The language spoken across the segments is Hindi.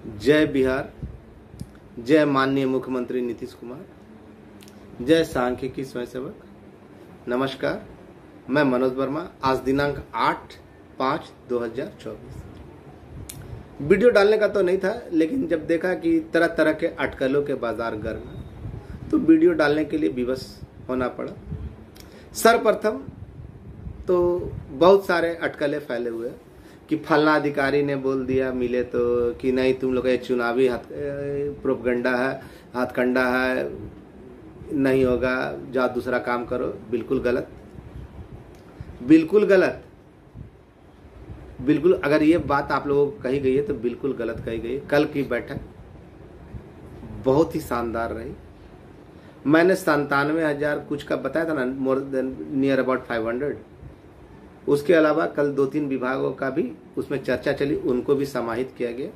जय बिहार, जय माननीय मुख्यमंत्री नीतीश कुमार, जय सांख्यिकी स्वयंसेवक। नमस्कार, मैं मनोज वर्मा। आज दिनांक 8/5/2024। वीडियो डालने का तो नहीं था, लेकिन जब देखा कि तरह तरह के अटकलों के बाजार गर्म है तो वीडियो डालने के लिए विवश होना पड़ा। सर्वप्रथम तो बहुत सारे अटकलें फैले हुए हैं कि फलना अधिकारी ने बोल दिया मिले तो कि नहीं, तुम लोग ये चुनावी प्रोपगंडा है, हथकंडा है, नहीं होगा, जाओ दूसरा काम करो। बिल्कुल गलत, बिल्कुल गलत, बिल्कुल। अगर ये बात आप लोगों को कही गई है तो बिल्कुल गलत कही गई है। कल की बैठक बहुत ही शानदार रही। मैंने 97,000 कुछ का बताया था ना, मोर देन नियर अबाउट 500। उसके अलावा कल 2-3 विभागों का भी उसमें चर्चा चली, उनको भी समाहित किया गया।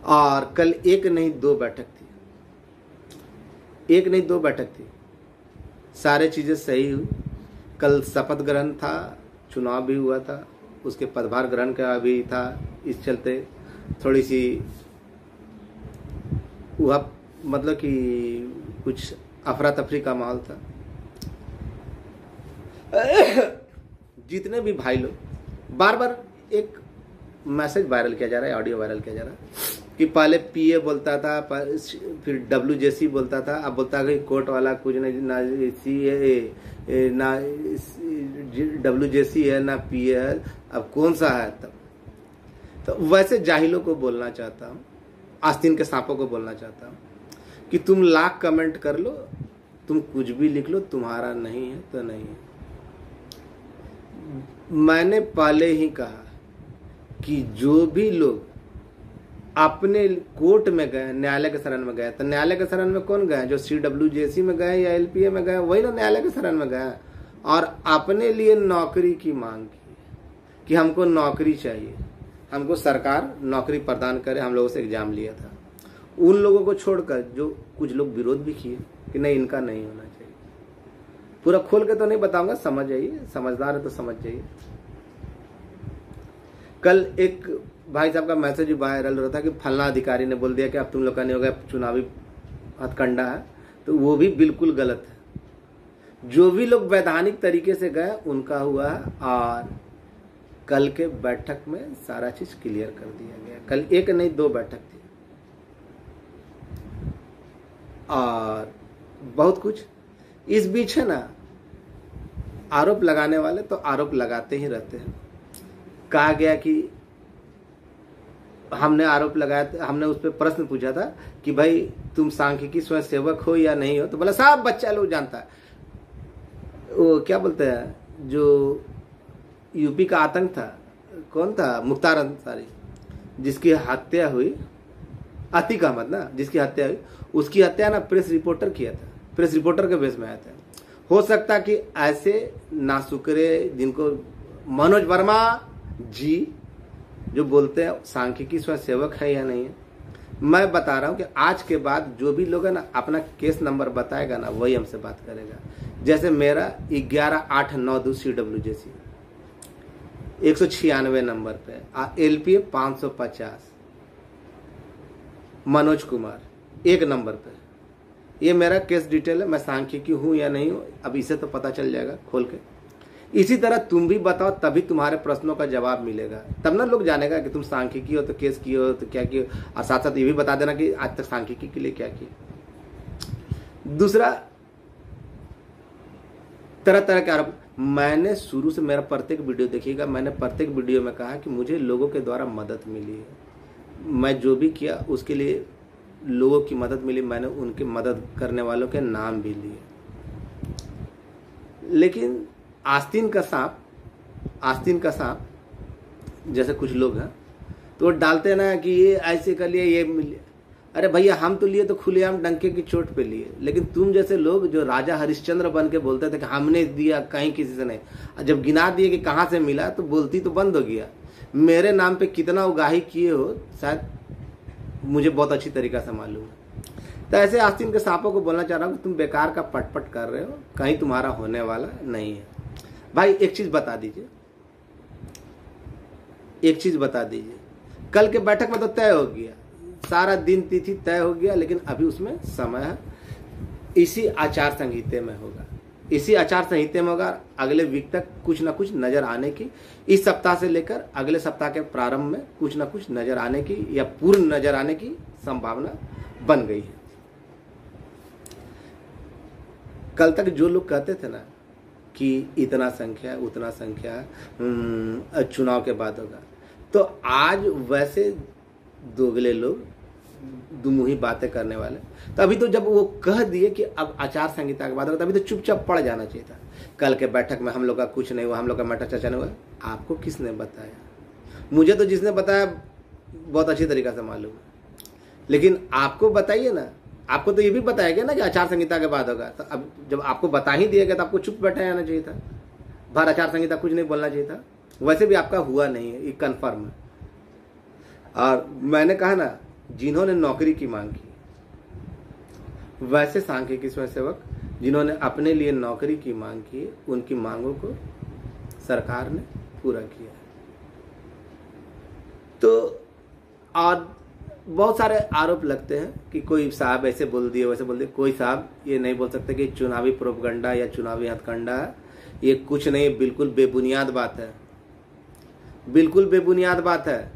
और कल एक नहीं दो बैठक थी, एक नहीं दो बैठक थी। सारे चीजें सही हुई। कल शपथ ग्रहण था, चुनाव भी हुआ था, उसके पदभार ग्रहण का भी था। इस चलते थोड़ी सी वह मतलब कि कुछ अफरा तफरी का माहौल था। जितने भी भाई लोग, बार बार एक मैसेज वायरल किया जा रहा है, ऑडियो वायरल किया जा रहा है कि पहले पीए बोलता था, फिर डब्ल्यूजेसी बोलता था, अब बोलता है कि कोर्ट वाला कुछ नहीं, ना सी ना डब्ल्यूजेसी है ना पीए है, अब कौन सा है। तब तो वैसे जाहिलों को बोलना चाहता हूँ, आस्तीन के सांपों को बोलना चाहता हूँ कि तुम लाख कमेंट कर लो, तुम कुछ भी लिख लो, तुम्हारा नहीं है तो नहीं है। मैंने पहले ही कहा कि जो भी लोग अपने कोर्ट में गए, न्यायालय के शरण में गए, तो न्यायालय के शरण में कौन गए? जो CWJC में गए या LPA में गए, वही ना न्यायालय के शरण में गए। और अपने लिए नौकरी की मांग की कि हमको नौकरी चाहिए, हमको सरकार नौकरी प्रदान करे। हम लोगों से एग्जाम लिया था। उन लोगों को छोड़कर जो कुछ लोग विरोध भी किए कि नहीं, इनका नहीं होना चाहिए। पूरा खोल के तो नहीं बताऊंगा, समझ जाइए, समझदार है तो समझ जाइए। कल एक भाई साहब का मैसेज वायरल हो रहा था कि फलना अधिकारी ने बोल दिया कि अब तुम लोग का नहीं होगा, चुनावी हथकंडा है, तो वो भी बिल्कुल गलत है। जो भी लोग वैधानिक तरीके से गए उनका हुआ है। और कल के बैठक में सारा चीज क्लियर कर दिया गया। कल एक नहीं दो बैठक थी और बहुत कुछ। इस बीच है ना, आरोप लगाने वाले तो आरोप लगाते ही रहते हैं। कहा गया कि हमने आरोप लगाया, हमने उस पर प्रश्न पूछा था कि भाई तुम सांख्यिकी स्वयंसेवक हो या नहीं हो, तो बोला साहब बच्चा लोग जानता है। वो क्या बोलते हैं, जो यूपी का आतंक था, कौन था, मुख्तार अंसारी, जिसकी हत्या हुई, अतीक अहमद ना, जिसकी हत्या हुई, उसकी हत्या ना प्रेस रिपोर्टर किया था, प्रेस रिपोर्टर के बेस में आया था। हो सकता कि ऐसे नासुकरे जिनको मनोज वर्मा जी जो बोलते हैं सांख्यिकी स्वयंसेवक है या नहीं है, मैं बता रहा हूं कि आज के बाद जो भी लोग है ना अपना केस नंबर बताएगा ना, वही हमसे बात करेगा। जैसे मेरा 11,892 CWJC 196 नंबर पे, LPA 550, मनोज कुमार 1 नंबर पे। ये मेरा केस डिटेल है। मैं सांख्यिकी हूं या नहीं हूं, अब इसे तो पता चल जाएगा खोल के। इसी तरह तुम भी बताओ, तभी तुम्हारे प्रश्नों का जवाब मिलेगा, तब ना लोग जानेगा कि तुम सांख्यिकी हो तो केस किए हो तो क्या किए। और साथ साथ ये भी बता देना कि आज तक सांख्यिकी के लिए क्या किया। दूसरा, तरह तरह के आरोप। मैंने शुरू से, मेरा प्रत्येक वीडियो देखिएगा, मैंने प्रत्येक वीडियो में कहा कि मुझे लोगों के द्वारा मदद मिली है। मैं जो भी किया उसके लिए लोगों की मदद मिली, मैंने उनकी मदद करने वालों के नाम भी लिए। लेकिन आस्तीन का सांप, आस्तीन का सांप जैसे कुछ लोग हैं तो वो डालते ना कि ये ऐसे कर लिए, ये मिले। अरे भैया, हम तो लिए तो खुलेआम डंके की चोट पे लिए, लेकिन तुम जैसे लोग जो राजा हरिश्चंद्र बन के बोलते थे कि हमने दिया, कहीं किसी से नहीं, जब गिना दिए कि कहाँ से मिला तो बोलती तो बंद हो गया। मेरे नाम पे कितना उगाही किए हो शायद मुझे बहुत अच्छी तरीका से मालूम है। तो ऐसे आस्तीन के सांपों को बोलना चाह रहा हूँ कि तुम बेकार का पटपट कर रहे हो, कहीं तुम्हारा होने वाला नहीं है। भाई एक चीज बता दीजिए, एक चीज बता दीजिए, कल के बैठक में तो तय हो गया, सारा दिन तिथि तय हो गया, लेकिन अभी उसमें समय है। इसी आचार संहिता में होगा, इसी आचार संहिता में होगा। अगले वीक तक कुछ ना कुछ नजर आने की, इस सप्ताह से लेकर अगले सप्ताह के प्रारंभ में कुछ ना कुछ नजर आने की या पूर्ण नजर आने की संभावना बन गई है। कल तक जो लोग कहते थे ना कि इतना संख्या उतना संख्या चुनाव के बाद होगा, तो आज वैसे दोगले लोग दुमुही बातें करने वाले, तो अभी तो जब वो कह दिए कि अब आचार संहिता के बाद होगा, तभी तो चुपचाप पड़ जाना चाहिए था। कल के बैठक में हम लोग का कुछ नहीं हुआ, हम लोग का मैटर चर्चा नहीं हुआ। आपको किसने बताया? मुझे तो जिसने बताया बहुत अच्छी तरीका से मालूम है, लेकिन आपको बताइए ना, आपको तो ये भी बताया गया ना कि आचार संहिता के बाद होगा। तो अब जब आपको बता ही दिया गया तो आपको चुप बैठा जाना चाहिए था, बाहर आचार संहिता कुछ नहीं बोलना चाहिए था। वैसे भी आपका हुआ नहीं है, ये कन्फर्म है। और मैंने कहा ना, जिन्होंने नौकरी की मांग की, वैसे सांख्यिकी स्वयंसेवक जिन्होंने अपने लिए नौकरी की मांग की, उनकी मांगों को सरकार ने पूरा किया। तो और बहुत सारे आरोप लगते हैं कि कोई साहब ऐसे बोल दिए वैसे बोल दिए। कोई साहब ये नहीं बोल सकते कि चुनावी प्रोपगंडा या चुनावी हथकंडा है, ये कुछ नहीं, बिल्कुल बेबुनियाद बात है, बिल्कुल बेबुनियाद बात है।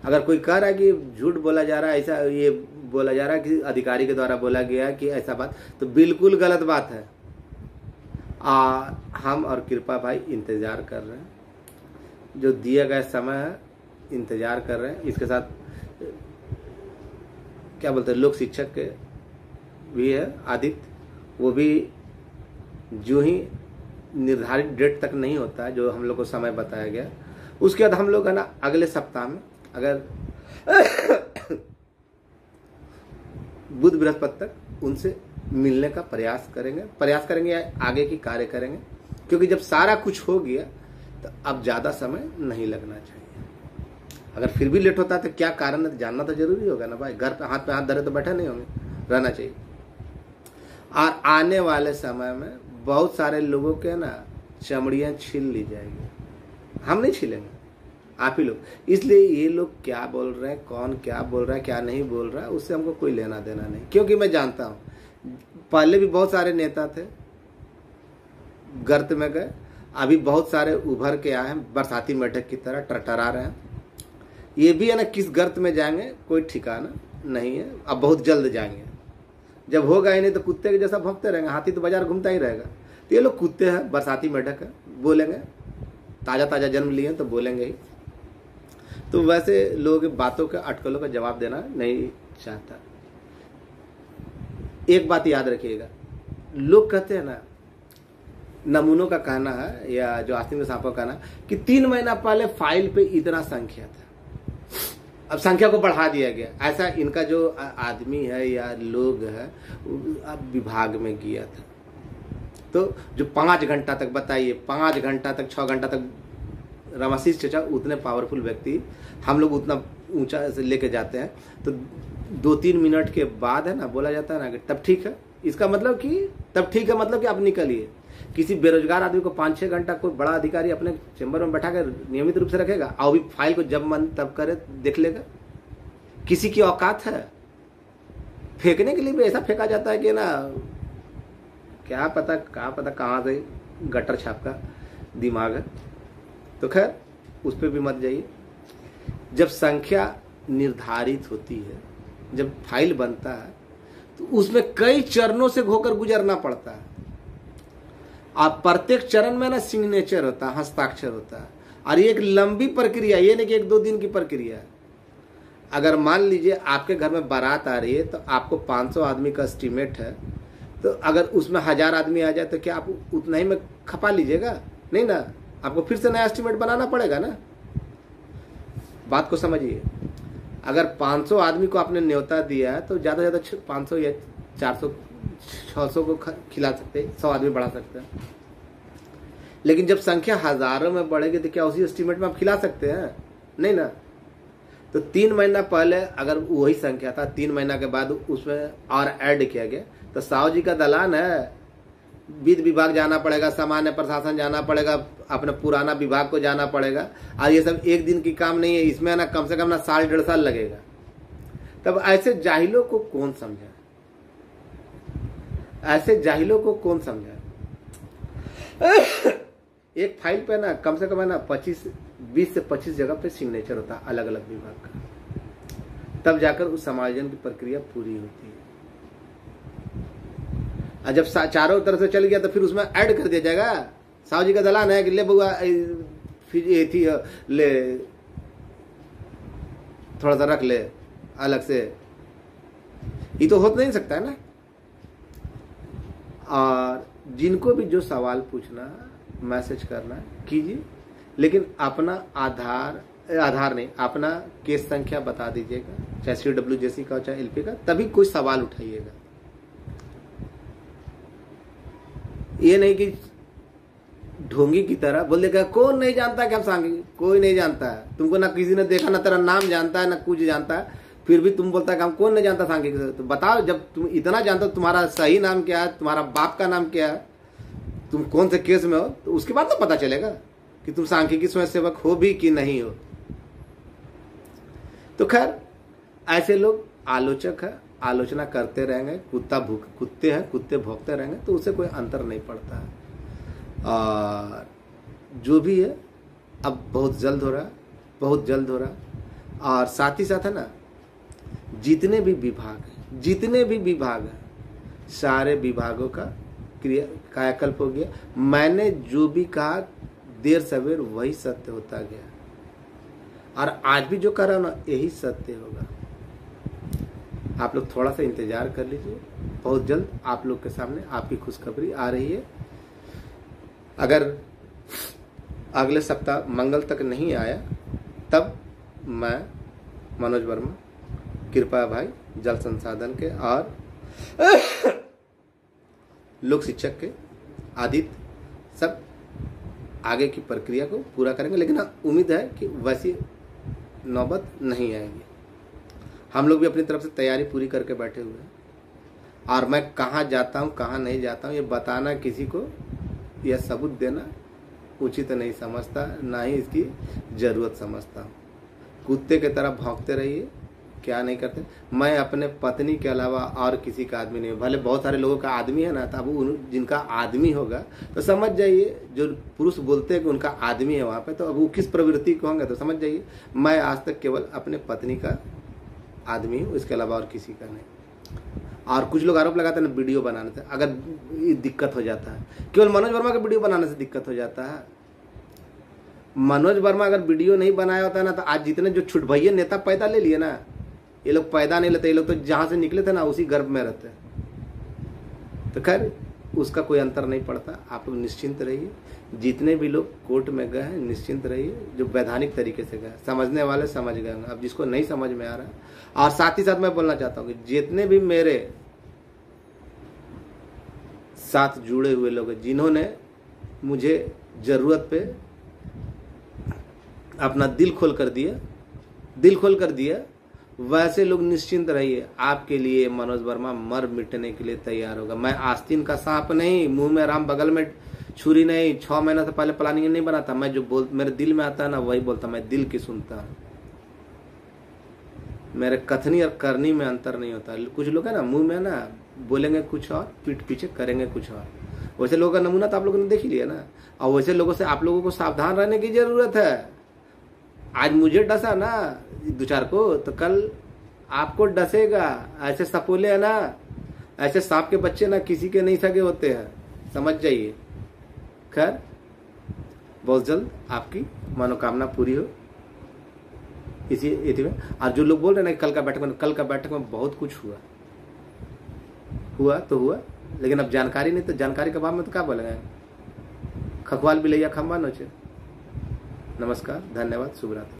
अगर कोई कह रहा है कि झूठ बोला जा रहा है, ऐसा ये बोला जा रहा है कि अधिकारी के द्वारा बोला गया कि ऐसा बात, तो बिल्कुल गलत बात है। हम और कृपा भाई इंतजार कर रहे हैं, जो दिया गया समय है इंतजार कर रहे हैं। इसके साथ क्या बोलते हैं, लोक शिक्षक के भी है आदित्य, वो भी जो ही निर्धारित डेट तक नहीं होता है जो हम लोग को समय बताया गया, उसके बाद हम लोग है ना अगले सप्ताह में अगर बुध बृहस्पति तक उनसे मिलने का प्रयास करेंगे या आगे की कार्य करेंगे, क्योंकि जब सारा कुछ हो गया तो अब ज्यादा समय नहीं लगना चाहिए। अगर फिर भी लेट होता है तो क्या कारण है जानना तो जरूरी होगा ना भाई। घर पे हाथ धरे तो बैठे नहीं होंगे, रहना चाहिए। और आने वाले समय में बहुत सारे लोगों के ना चमड़ियां छील ली जाएगी, हम नहीं छीलेंगे, आप ही लोग। इसलिए ये लोग क्या बोल रहे हैं, कौन क्या बोल रहा है, क्या नहीं बोल रहा है, उससे हमको कोई लेना देना नहीं। क्योंकि मैं जानता हूं पहले भी बहुत सारे नेता थे, गर्त में गए, अभी बहुत सारे उभर के आए हैं बरसाती मेढक की तरह टरटरा रहे हैं। ये भी है ना किस गर्त में जाएंगे कोई ठिकाना नहीं है, अब बहुत जल्द जाएंगे। जब होगा ही नहीं तो कुत्ते के जैसा भौंकते रहेंगे, हाथी तो बाजार घूमता ही रहेगा। तो ये लोग कुत्ते हैं, बरसाती मेढक है, बोलेंगे, ताजा ताजा जन्म लिए तो बोलेंगे ही। तो वैसे लोग बातों के अटकलों का जवाब देना नहीं चाहता। एक बात याद रखिएगा, लोग कहते हैं ना, नमूनों का कहना है या जो आस्तीन में सांपों का कहना कि 3 महीना पहले फाइल पे इतना संख्या था, अब संख्या को बढ़ा दिया गया। ऐसा इनका जो आदमी है या लोग है अब विभाग में गया था, तो जो 5 घंटा तक, बताइए 5 घंटा तक 6 घंटा तक रामाशीष चचा उतने पावरफुल व्यक्ति हम लोग उतना ऊंचा से लेके जाते हैं, तो 2-3 मिनट के बाद है ना बोला जाता है ना कि तब ठीक है। इसका मतलब कि तब ठीक है मतलब कि आप निकलिए। किसी बेरोजगार आदमी को 5-6 घंटा कोई बड़ा अधिकारी अपने चेंबर में बैठा कर नियमित रूप से रखेगा, और भी फाइल को जब मन तब करे देख लेगा? किसी की औकात है? फेंकने के लिए भी ऐसा फेंका जाता है कि ना क्या पता कहाँ से गटर छाप का दिमाग है। तो खैर उस पर भी मत जाइए। जब संख्या निर्धारित होती है, जब फाइल बनता है, तो उसमें कई चरणों से होकर गुजरना पड़ता है। आप प्रत्येक चरण में ना सिग्नेचर होता है, हस्ताक्षर होता है, और ये एक लंबी प्रक्रिया, ये नहीं कि 1-2 दिन की प्रक्रिया है। अगर मान लीजिए आपके घर में बारात आ रही है तो आपको 500 आदमी का एस्टीमेट है, तो अगर उसमें 1000 आदमी आ जाए तो क्या आप उतना ही में खपा लीजिएगा? नहीं ना, आपको फिर से नया एस्टीमेट बनाना पड़ेगा ना। बात को समझिए। अगर 500 आदमी को आपने न्योता दिया है तो ज्यादा से ज्यादा 500 या 400 600 को खिला सकते हैं, 100 आदमी बढ़ा सकते हैं। लेकिन जब संख्या हजारों में बढ़ेगी तो क्या उसी एस्टीमेट में आप खिला सकते हैं? नहीं ना। तो 3 महीना पहले अगर वही संख्या था, 3 महीना के बाद उसमें और ऐड किया गया, तो साहु जी का दलान है, वित्त विभाग जाना पड़ेगा, सामान्य प्रशासन जाना पड़ेगा, अपने पुराना विभाग को जाना पड़ेगा। और ये सब एक दिन की काम नहीं है, इसमें ना कम से कम ना 1.5 साल लगेगा। तब ऐसे जाहिलों को कौन समझा? ऐसे जाहिलों को कौन समझा? एक फाइल पे ना कम से कम है ना 20 से 25 जगह पे सिग्नेचर होता है अलग अलग विभाग का, तब जाकर उस समायोजन की प्रक्रिया पूरी होती है। और जब चारों तरफ से चल गया तो फिर उसमें ऐड कर दिया जाएगा, साहु जी का दलान है कि ले बुआ थी ले थोड़ा सा रख ले अलग से, ये तो हो नहीं सकता है ना। और जिनको भी जो सवाल पूछना, मैसेज करना कीजिए, लेकिन अपना आधार नहीं, अपना केस संख्या बता दीजिएगा, चाहे CWJC का चाहे LP का, तभी कोई सवाल उठाइएगा। ये नहीं कि ढोंगी की तरह बोल देगा कौन नहीं जानता कि हम सांख्यिकी, कोई नहीं जानता है, तुमको ना किसी ने देखा, ना तेरा नाम जानता है, ना कुछ जानता है, फिर भी तुम बोलता है कि हम कौन नहीं जानता सांख्यिकी। तो बताओ, जब तुम इतना जानते हो, तुम्हारा सही नाम क्या है, तुम्हारा बाप का नाम क्या है, तुम कौन से केस में हो, तो उसके बाद तो पता चलेगा कि तुम सांख्यिकी स्वयंसेवक हो भी कि नहीं हो। तो खैर ऐसे लोग आलोचक है, आलोचना करते रहेंगे, कुत्ते हैं, कुत्ते भौंकते रहेंगे, तो उससे कोई अंतर नहीं पड़ता है। और जो भी है अब बहुत जल्द हो रहा है, बहुत जल्द हो रहा है। और साथ ही साथ है ना, जितने भी विभाग हैं, सारे विभागों का कायाकल्प हो गया। मैंने जो भी कहा देर सवेर वही सत्य होता गया, और आज भी जो कर रहा हूं ना यही सत्य होगा। आप लोग थोड़ा सा इंतजार कर लीजिए, बहुत जल्द आप लोग के सामने आपकी खुशखबरी आ रही है। अगर अगले सप्ताह मंगल तक नहीं आया, तब मैं मनोज वर्मा, कृपा भाई, जल संसाधन के और लोक शिक्षक के, आदित्य, सब आगे की प्रक्रिया को पूरा करेंगे। लेकिन उम्मीद है कि वैसी नौबत नहीं आएगी। हम लोग भी अपनी तरफ से तैयारी पूरी करके बैठे हुए हैं। और मैं कहाँ जाता हूँ, कहाँ नहीं जाता हूँ, ये बताना किसी को, यह सबूत देना उचित नहीं समझता, ना ही इसकी जरूरत समझता हूँ। कुत्ते की तरह भौंकते रहिए, क्या नहीं करते। मैं अपने पत्नी के अलावा और किसी का आदमी नहीं हूँ। भले बहुत सारे लोगों का आदमी है ना, तो अब जिनका आदमी होगा तो समझ जाइए, जो पुरुष बोलते हैं कि उनका आदमी है वहाँ पे, तो अब वो किस प्रवृत्ति के होंगे तो समझ जाइए। मैं आज तक केवल अपने पत्नी का आदमी हूँ, इसके अलावा और किसी का नहीं। और कुछ लोग आरोप लगाते हैं ना वीडियो बनाने से अगर दिक्कत हो जाता है, केवल मनोज वर्मा का वीडियो बनाने से दिक्कत हो जाता है। मनोज वर्मा अगर वीडियो नहीं बनाया होता ना, तो आज जितने जो छुट भैया नेता पैदा ले लिए ना, ये लोग पैदा नहीं लेते, ये लोग तो जहां से निकले थे ना उसी गर्भ में रहते। तो खैर उसका कोई अंतर नहीं पड़ता। आप लोग निश्चिंत रहिए, जितने भी लोग कोर्ट में गए हैं निश्चिंत रहिए, जो वैधानिक तरीके से गए, समझने वाले समझ गए होंगे। अब जिसको नहीं समझ में आ रहा है, और साथ ही साथ मैं बोलना चाहता हूँ कि जितने भी मेरे साथ जुड़े हुए लोग हैं, जिन्होंने मुझे जरूरत पे अपना दिल खोल कर दिया, वैसे लोग निश्चिंत रहिए, आपके लिए मनोज वर्मा मर मिटने के लिए तैयार होगा। मैं आस्तीन का सांप नहीं, मुंह में राम बगल में छुरी नहीं, 6 महीना से पहले प्लानिंग नहीं बनाता। मैं जो मेरे दिल में आता है ना वही बोलता, मैं दिल की सुनता हूँ। मेरे कथनी और करनी में अंतर नहीं होता। कुछ लोग है ना मुंह में ना बोलेंगे कुछ और, पीठ पीछे करेंगे कुछ और। वैसे लोगों का नमूना तो आप लोगों ने देख ही लिया ना। और वैसे लोगों से आप लोगों को सावधान रहने की जरूरत है। आज मुझे डसा ना 2-4 को, तो कल आपको डसेगा। ऐसे सपोले है ना, ऐसे सांप के बच्चे ना किसी के नहीं सगे होते हैं, समझ जाइए। खैर बहुत जल्द आपकी मनोकामना पूरी हो इसी में। और जो लोग बोल रहे हैं ना कल का बैठक में बहुत कुछ हुआ तो हुआ, लेकिन अब जानकारी नहीं, तो जानकारी के अभाव में तो क्या बोलेंगे, खखवाल भी लिया खंबा नोचे। नमस्कार, धन्यवाद, शुभ रात्रि।